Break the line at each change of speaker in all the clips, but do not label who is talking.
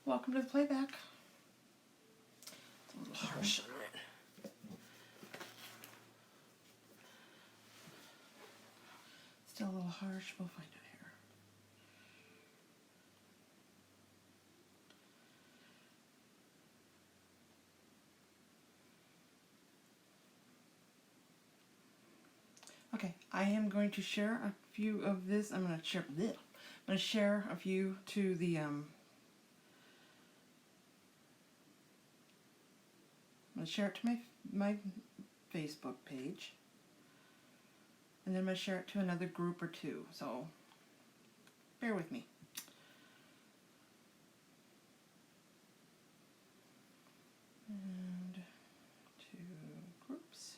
welcome to the playback. It's a little harsh on it. Still a little harsh, we'll find out here. Okay, I am going to share a few of this. I'm going to share a few to the I'm going to share it to my Facebook page, and then I'm going to share it to another group or two. So bear with me. And two groups.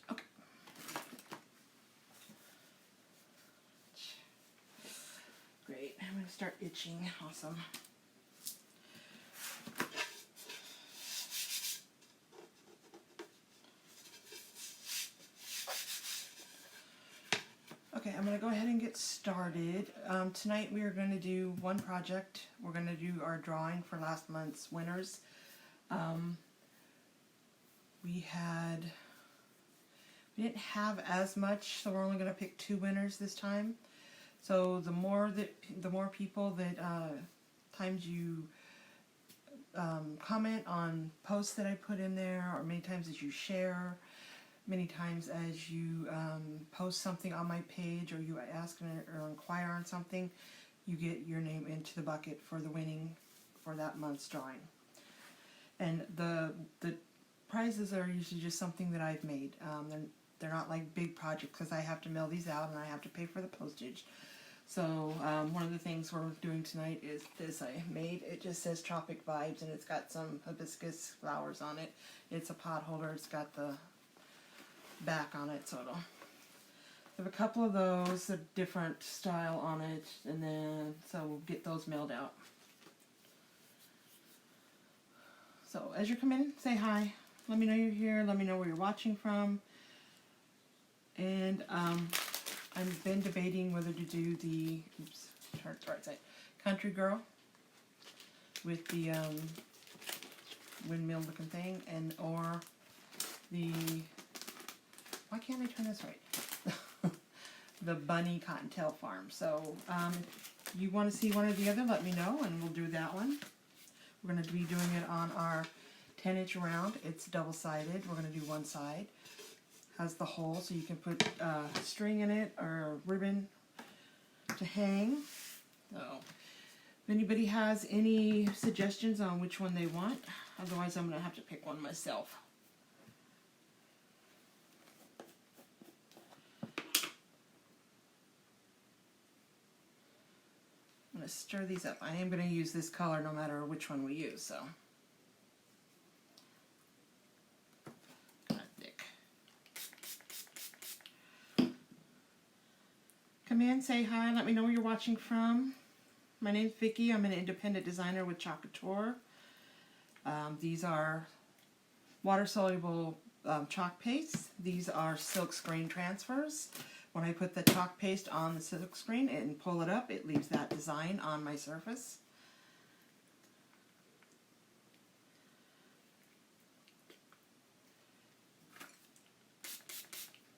Okay. Great. I'm going to start itching. Awesome. Okay, I'm going to go ahead and get started. Tonight we are going to do one project. We're going to do our drawing for last month's winners. We didn't have as much, so we're only going to pick 2 winners this time. So the more people that times you comment on posts that I put in there, or many times as you share, many times as you post something on my page, or you ask or inquire on something, you get your name into the bucket for the winning for that month's drawing. And the prizes are usually just something that I've made. They're not like big projects because I have to mail these out and I have to pay for the postage. So one of the things we're doing tonight is this I made. It just says Tropic Vibes, and it's got some hibiscus flowers on it. It's a pot holder. It's got the back on it, so it'll have a couple of those, a different style on it, and then so we'll get those mailed out. So as you come in, say hi. Let me know you're here. Let me know where you're watching from. And I've been debating whether to do the right side, Country Girl with the windmill looking thing, and or the, why can't I turn this right? The Bunny Cottontail Farm. So if you want to see one or the other, let me know and we'll do that one. We're going to be doing it on our 10-inch round. It's double-sided. We're going to do one side. Has the hole so you can put string in it or ribbon to hang. So if anybody has any suggestions on which one they want, otherwise I'm going to have to pick one myself. I'm going to stir these up. I am going to use this color no matter which one we use. So. Come in, say hi, let me know where you're watching from. My name's Vicki. I'm an independent designer with Chalkboard. These are water-soluble chalk pastes. These are silk screen transfers. When I put the chalk paste on the silk screen and pull it up, it leaves that design on my surface.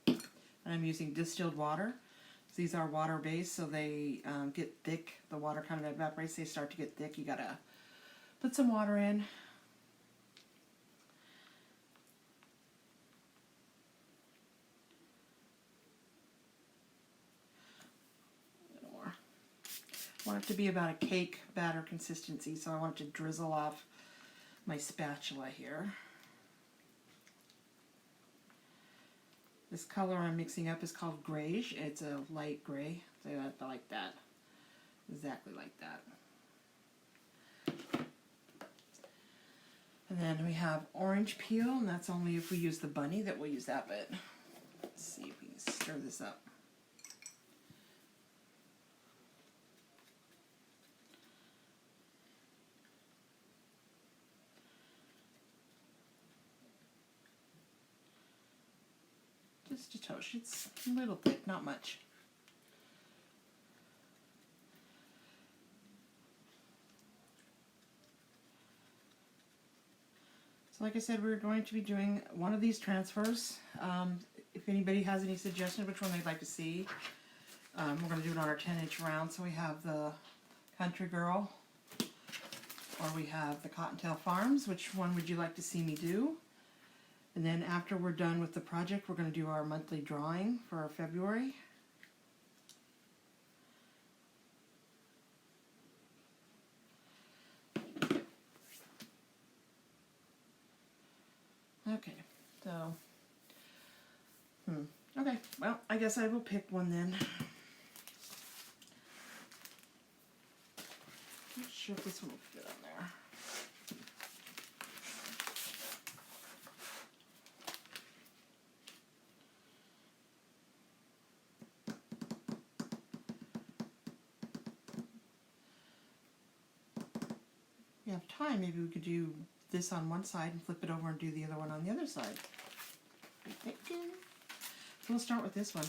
And I'm using distilled water. These are water-based, so they get thick. The water kind of evaporates. They start to get thick. You gotta put some water in. A little more. I want it to be about a cake batter consistency, so I want it to drizzle off my spatula here. This color I'm mixing up is called grayish. It's a light gray, so I like that. Exactly like that. And then we have orange peel, and that's only if we use the bunny that we'll use that, but let's see if we can stir this up. Just a touch. It's a little thick, not much. So like I said, we're going to be doing one of these transfers. If anybody has any suggestions which one they'd like to see, we're going to do it on our 10-inch round. So we have the Country Girl, or we have the Cottontail Farms. Which one would you like to see me do? And then after we're done with the project, we're going to do our monthly drawing for February. Okay, so, okay, well, I guess I will pick one then. Not sure if this one will fit on there. If we have time, maybe we could do this on one side and flip it over and do the other one on the other side. I'm thinking. So we'll start with this one.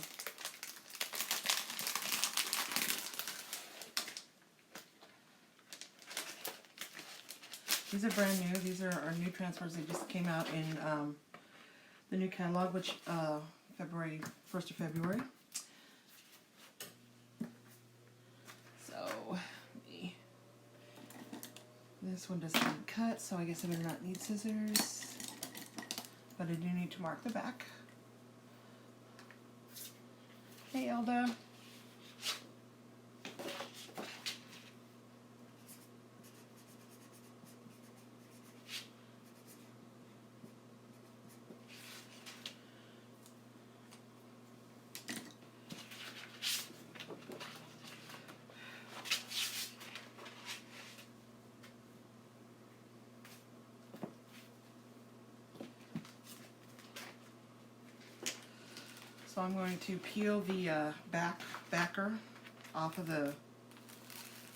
These are brand new. These are our new transfers. They just came out in the new catalog, which February 1st of February. So this one doesn't need cut, so I guess I better not need scissors. But I do need to mark the back. Hey, Elda. So I'm going to peel the backer off of the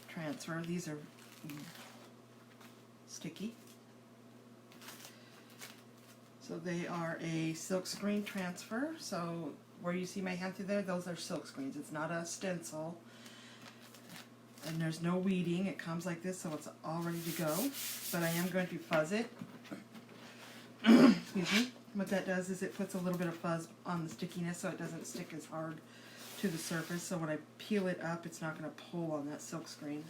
transfer. These are sticky. So they are a silk screen transfer. So where you see my hand through there, those are silk screens. It's not a stencil. And there's no weeding. It comes like this, so it's all ready to go. But I am going to fuzz it. Excuse me. What that does is it puts a little bit of fuzz on the stickiness so it doesn't stick as hard to the surface. So when I peel it up, it's not going to pull on that silk screen.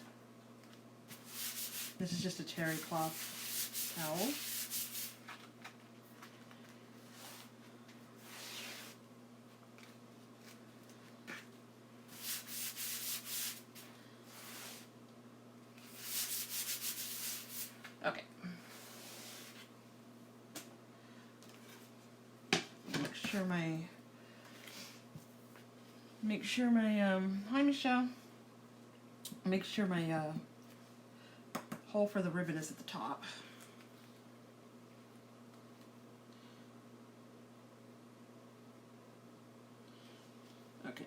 This is just a terry cloth towel. Okay. Make sure my hi Michelle. Make sure my hole for the ribbon is at the top. Okay,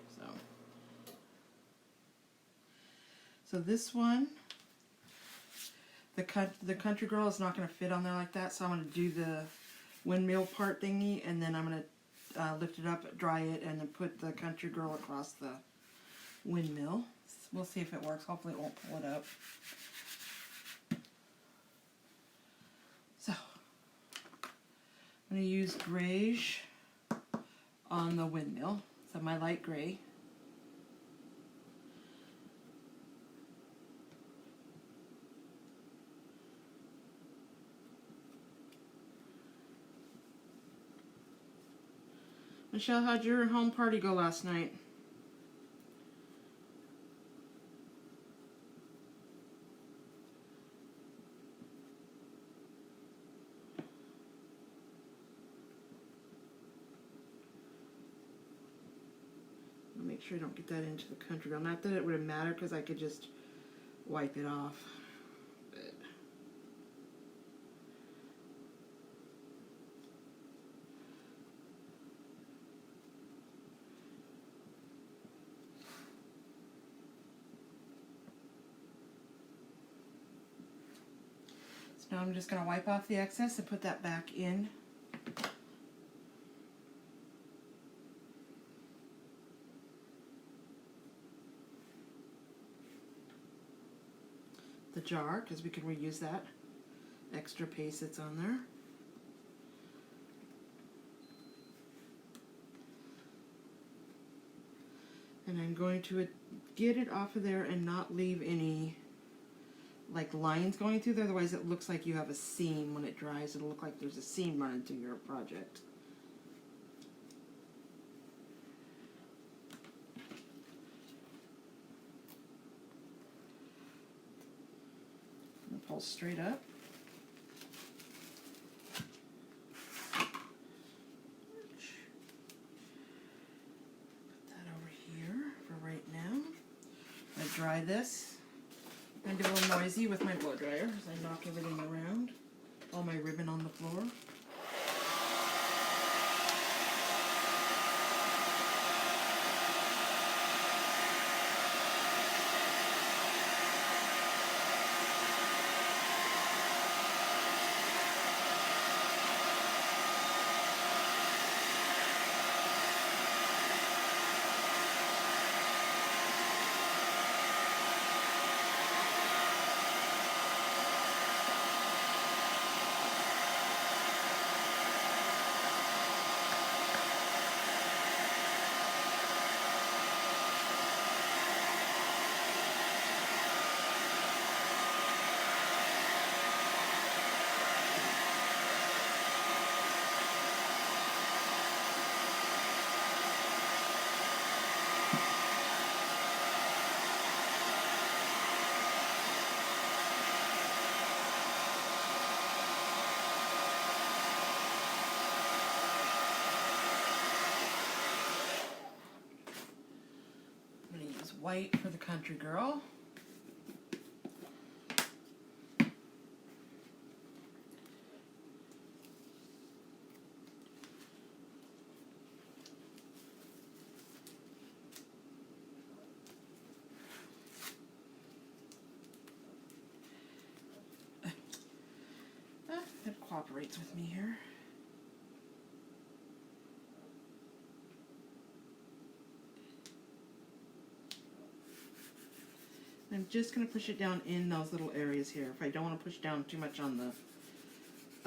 so this one, the Country Girl is not going to fit on there like that, so I'm going to do the windmill part thingy, and then I'm going to lift it up, dry it, and then put the Country Girl across the windmill. We'll see if it works. Hopefully it won't pull it up. So, I'm going to use grayish on the windmill. So my light gray. Michelle, how'd your home party go last night? Make sure I don't get that into the Country Girl. Not that it would have mattered because I could just wipe it off. But so now I'm just going to wipe off the excess and put that back in. the jar, because we can reuse that extra paste that's on there. And I'm going to get it off of there and not leave any like lines going through there, otherwise it looks like you have a seam. When it dries, it'll look like there's a seam running through your project. And pull straight up. Dry this. I'm gonna be a little noisy with my blow dryer as I knock everything around. All my ribbon on the floor. White for the country girl. It cooperates with me here. I'm just going to push it down in those little areas here. If I don't want to push down too much on the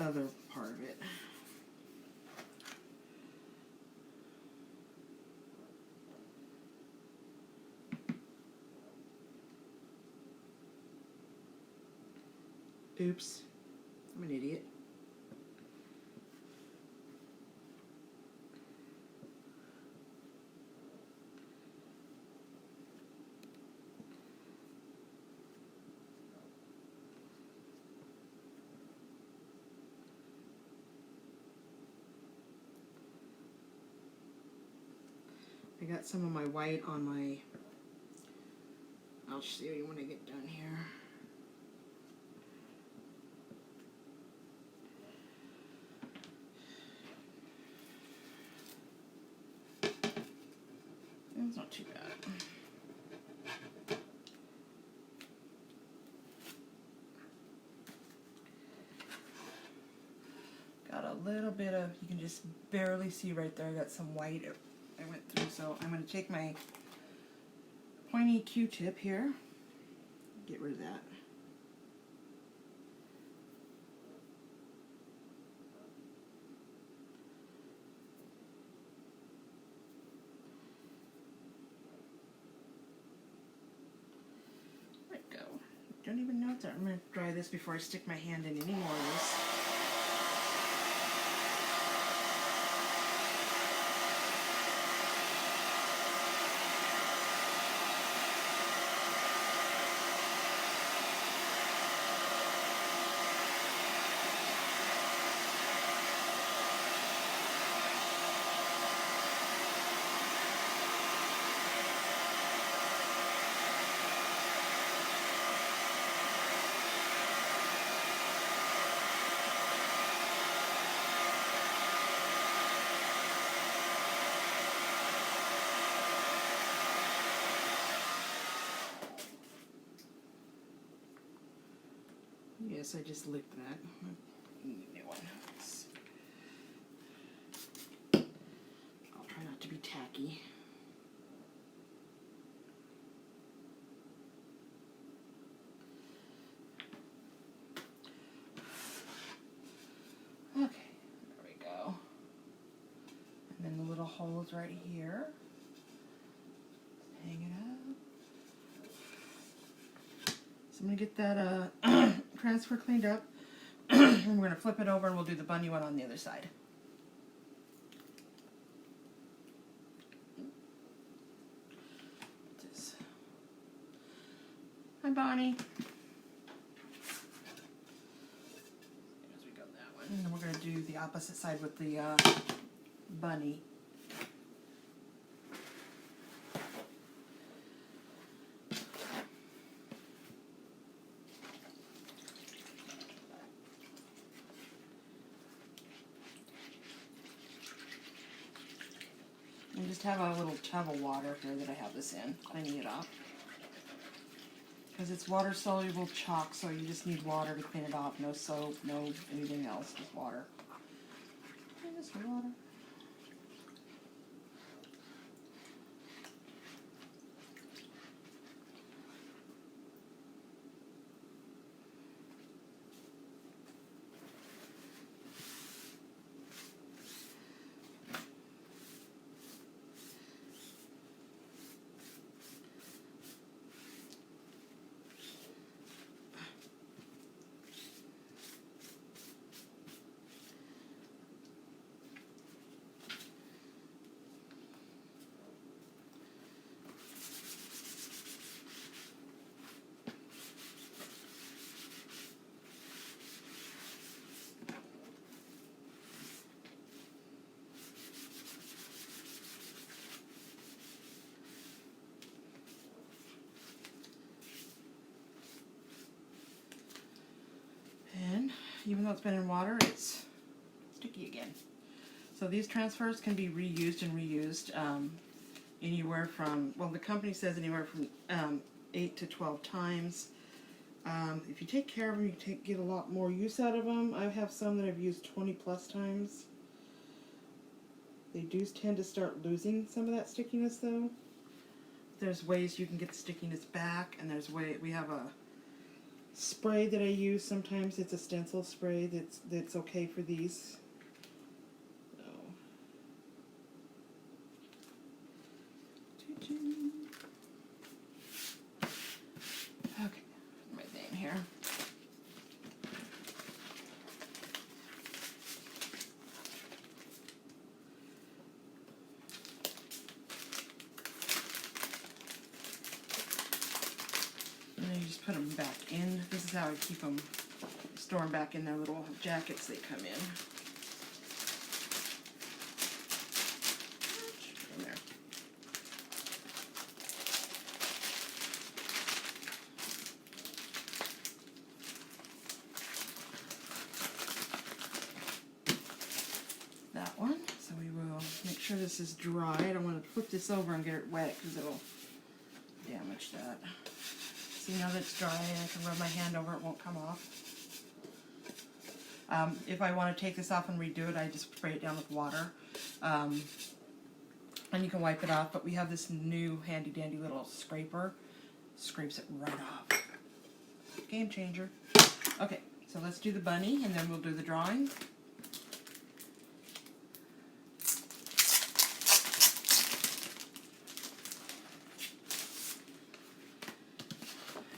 other part of it. Oops, I'm an idiot. I got some of my white on my, I'll show you when I get done here. It's not too bad. Got a little bit of, you can just barely see right there, I got some white I went through, so I'm going to take my pointy Q-tip here, get rid of that. There we go. Don't even know it's there. I'm going to dry this before I stick my hand in any more of this. Yes, I just licked that. New one. I'll try not to be tacky. holes right here. Hang it up. So I'm going to get that transfer cleaned up. And we're going to flip it over and we'll do the bunny one on the other side. Hi, Bonnie. As we go that one. And then we're going to do the opposite side with the bunny. And just have a little tub of water here that I have this in, cleaning it off. Because it's water soluble chalk, so you just need water to clean it off. No soap, no anything else, just water. And just water. Even though it's been in water, it's sticky again. So these transfers can be reused and reused anywhere from, well, the company says anywhere from 8 to 12 times. If you take care of them, you get a lot more use out of them. I have some that I've used 20 plus times. They do tend to start losing some of that stickiness though. There's ways you can get the stickiness back, and we have a spray that I use. Sometimes it's a stencil spray that's okay for these. Okay, my name here. And then you just put them back in. This is how I keep them, store them back in their little jackets they come in. In there. That one. So we will make sure this is dry. I don't want to flip this over and get it wet because it'll damage that. See, now that it's dry, I can rub my hand over it, won't come off. If I want to take this off and redo it, I just spray it down with water. And you can wipe it off, but we have this new handy dandy little scraper. Scrapes it right off. Game changer. Okay, so let's do the bunny and then we'll do the drawing.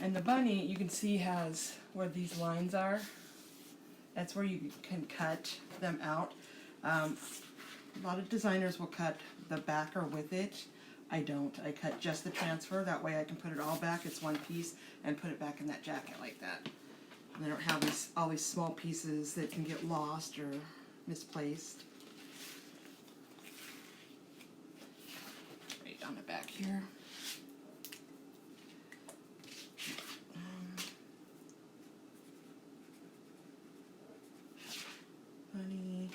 And the bunny, you can see, has where these lines are. That's where you can cut them out. A lot of designers will cut the backer with it. I don't. I cut just the transfer. That way I can put it all back. It's one piece and put it back in that jacket like that. And I don't have all these small pieces that can get lost or misplaced. Right on the back here. Bunny.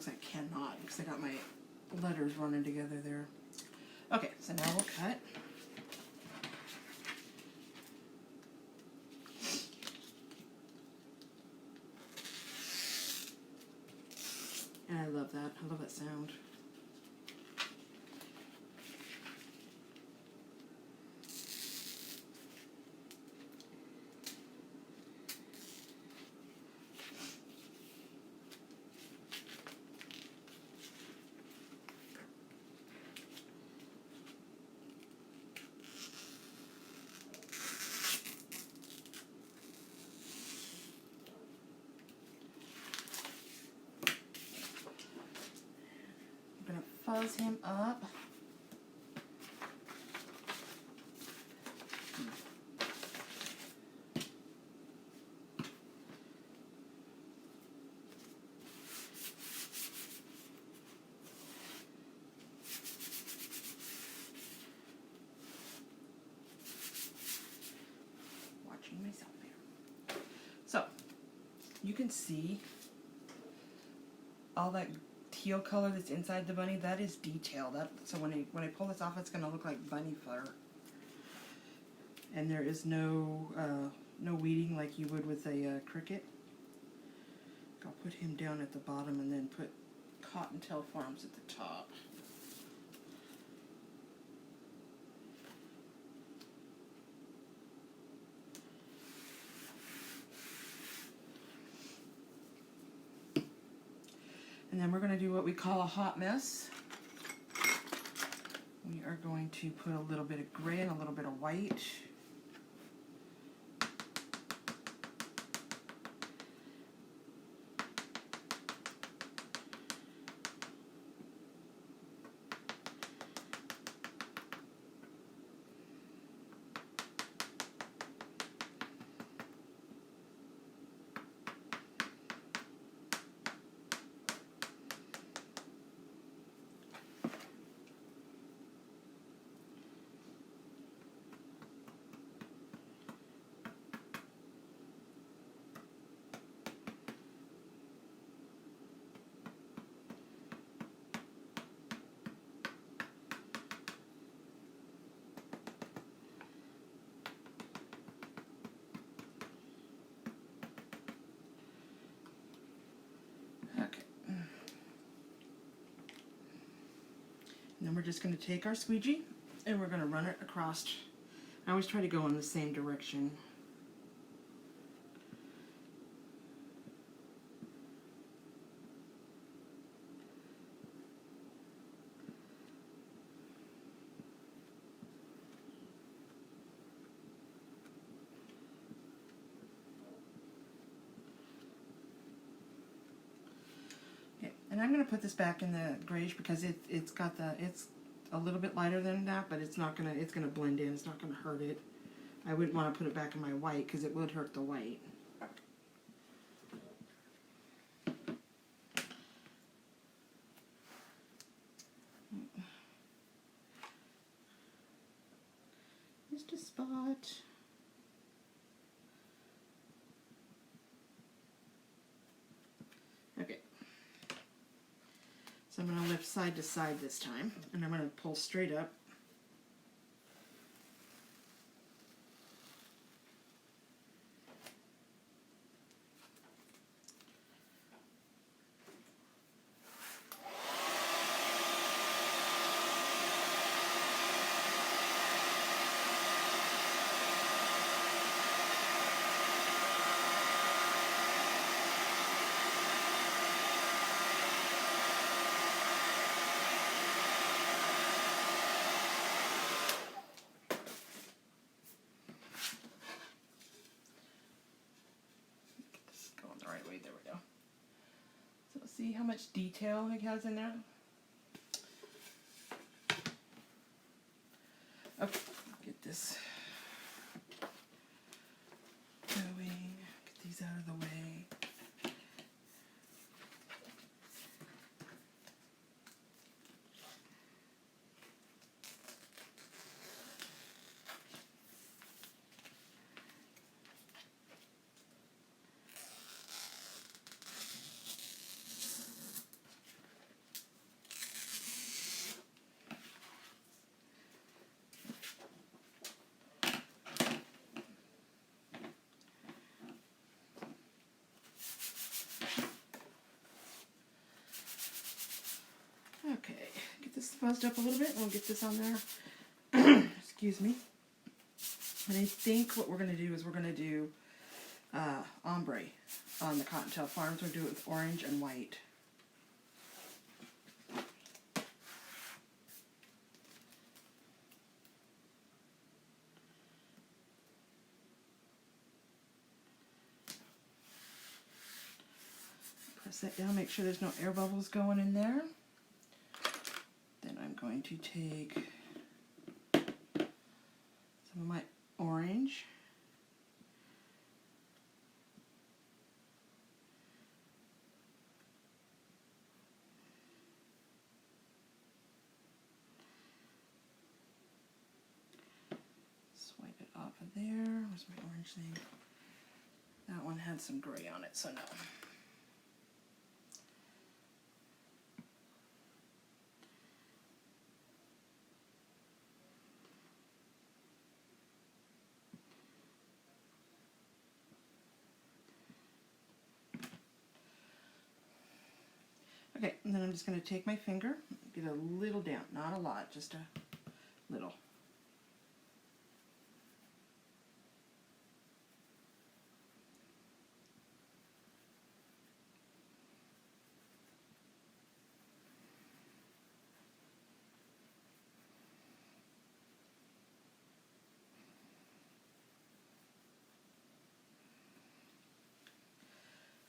looks like cannot because I got my letters running together there. Okay, so now we'll cut. And I love that. I love that sound. I'm going to fuzz him up. Watching myself here. So, you can see all that teal color that's inside the bunny. That is detail. So when I pull this off, it's going to look like bunny fur. And there is no no weeding like you would with a cricket. I'll put him down at the bottom and then put cottontail farms at the top. And then we're going to do what we call a hot mess. We are going to put a little bit of gray and a little bit of white. And then we're just going to take our squeegee and we're going to run it across. I always try to go in the same direction. And I'm going to put this back in the grayish because it's a little bit lighter than that, but it's going to blend in. It's not going to hurt it. I wouldn't want to put it back in my white because it would hurt the white. Just a spot. Okay. So I'm going to lift side to side this time, and I'm going to pull straight up. There we go. So see how much detail it has in there? Okay, get this going, get these out of the way. fuzzed up a little bit. We'll get this on there. Excuse me. And I think what we're going to do is we're going to do ombre on the Cottontail Farms. We'll do it with orange and white. Press that down, make sure there's no air bubbles going in there. Then I'm going to take some of my orange. Swipe it off of there. Where's my orange thing? That one had some gray on it, so no. Okay, and then I'm just going to take my finger, get a little down, not a lot, just a little.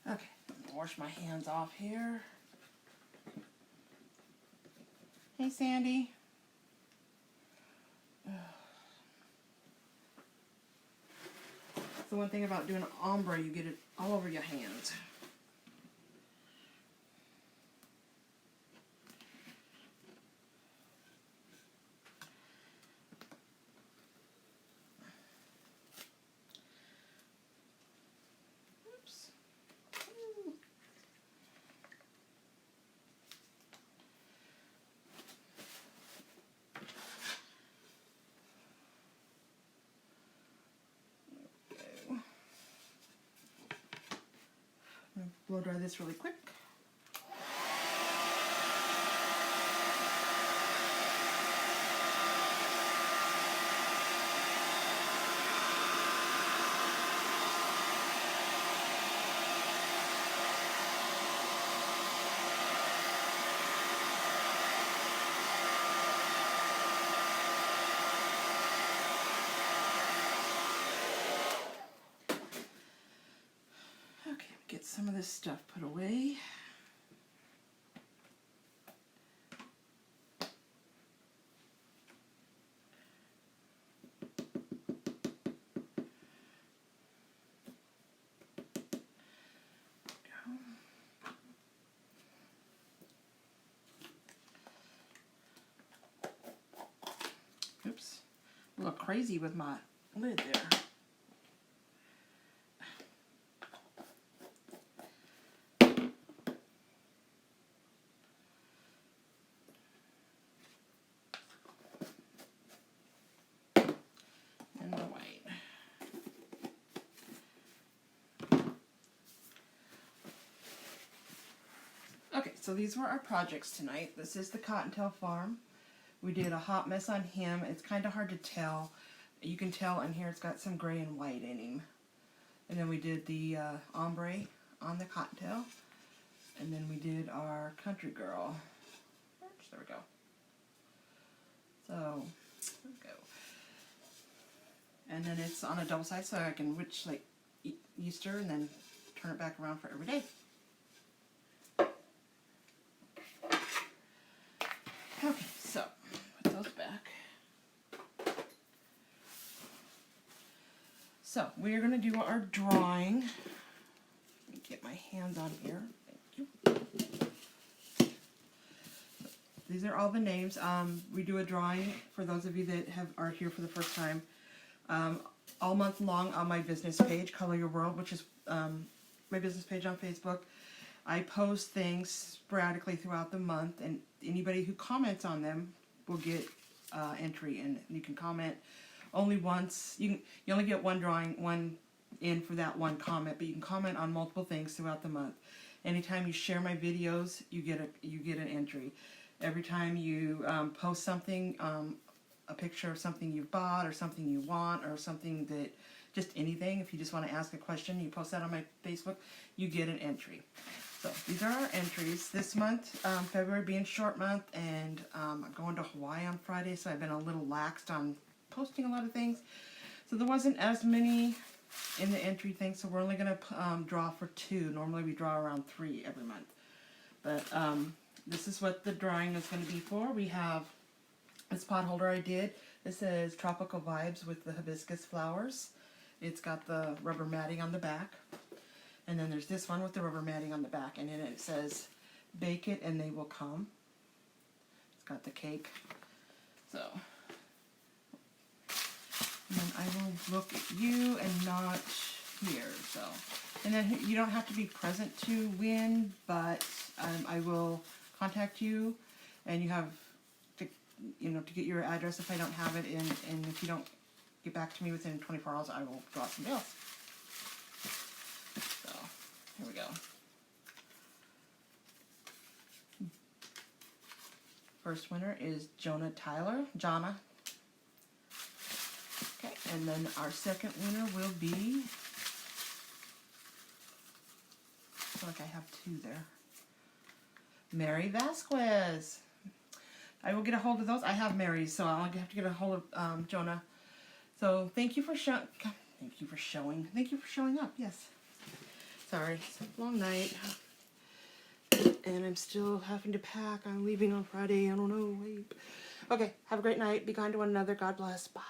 Okay, wash my hands off here. Hey, Sandy. That's the one thing about doing ombre, you get it all over your hands. Oops. I'm going to blow dry this really quick. Get some of this stuff put away. Oops, a little crazy with my lid there. Okay, so these were our projects tonight. This is the Cottontail Farm. We did a hot mess on him. It's kind of hard to tell. You can tell in here it's got some gray and white in him. And then we did the ombre on the Cottontail. And then we did our country girl. There we go. So, there we go. And then it's on a double side so I can witch like Easter and then turn it back around for every day. Okay, so put those back. So we are going to do our drawing. Let me get my hands on here. Thank you. These are all the names. We do a drawing for those of you that are here for the first time. All month long on my business page, Color Your World, which is my business page on Facebook. I post things sporadically throughout the month, and anybody who comments on them will get entry. And you can comment only once. You only get one drawing, one in for that one comment, but you can comment on multiple things throughout the month. Anytime you share my videos, you get an entry. Every time you post something, a picture of something you bought or something you want or something that, just anything, if you just want to ask a question, you post that on my Facebook, you get an entry. So these are our entries. This month, February being short month, and I'm going to Hawaii on Friday, so I've been a little laxed on posting a lot of things. So there wasn't as many in the entry thing, so we're only going to draw for 2. Normally we draw around 3 every month. But this is what the drawing is going to be for. We have this pot holder I did. This says Tropical Vibes with the hibiscus flowers. It's got the rubber matting on the back. And then there's this one with the rubber matting on the back. And then it says, bake it and they will come. It's got the cake. So, and then I will look at you and not here. So, and then you don't have to be present to win, but I will contact you, and you have to, to get your address if I don't have it, and if you don't get back to me within 24 hours, I will draw something else. So, here we go. First winner is Jonna Tyler. Okay, and then our second winner will be, I feel like I have 2 there. Mary Vasquez. I will get a hold of those. I have Mary's, so I'll have to get a hold of Jonah. So thank you for showing up. Yes. Sorry, it's a long night, and I'm still having to pack. I'm leaving on Friday. I don't know. Wait. Okay. Have a great night. Be kind to one another. God bless. Bye.